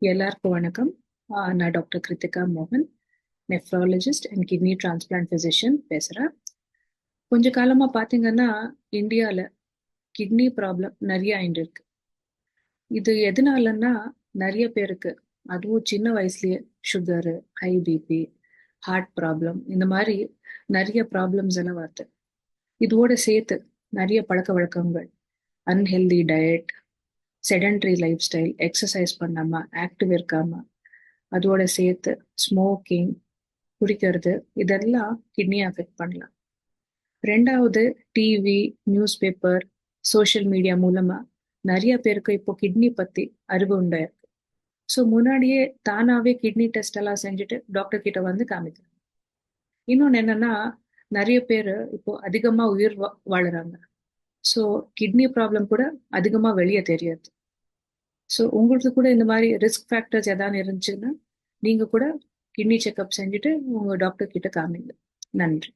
எல்லாருக்கும் வணக்கம். நான் டாக்டர் கிருத்திகா மோகன், nephrologist and kidney transplant physician பேசுறேன். கொஞ்ச காலமா பாத்தீங்கன்னா இந்தியால கிட்னி ப்ராப்ளம் நிறைய ஆயிட்டு இருக்கு. இது எதனாலன்னா நிறைய பேருக்கு, அதுவும் சின்ன வயசுலயே sugar, high BP, heart problem, இந்த மாதிரி நிறைய ப்ராப்ளம்ஸ் எல்லாம் வருது. இதோட சேர்த்து நிறைய பழக்க வழக்கங்கள், unhealthy diet, sedentary life style, exercise பண்ணாம ஆக்டிவ் இருக்காம, அதோட சேர்த்து ஸ்மோக்கிங், குடிக்கிறது, இதெல்லாம் கிட்னியை அஃபெக்ட் பண்ணலாம். ரெண்டாவது, TV, news paper, social media மூலமா நிறைய பேருக்கு இப்போ கிட்னி பத்தி அறிவு உண்டாயிருக்கு. ஸோ முன்னாடியே தானாவே கிட்னி டெஸ்ட் எல்லாம் செஞ்சுட்டு டாக்டர் கிட்ட வந்து காமிக்கிறாங்க. இன்னொன்னு என்னன்னா, நிறைய பேர் இப்போ அதிகமா உயிர் வாழுறாங்க. ஸோ கிட்னி ப்ராப்ளம் கூட அதிகமா வெளியே தெரியாது. ஸோ உங்களுக்கு கூட இந்த மாதிரி ரிஸ்க் ஃபேக்டர்ஸ் ஏதாவது இருந்துச்சுன்னா நீங்க கூட கிட்னி செக்அப் செஞ்சுட்டு உங்க டாக்டர் கிட்ட காமிங்க. நன்றி.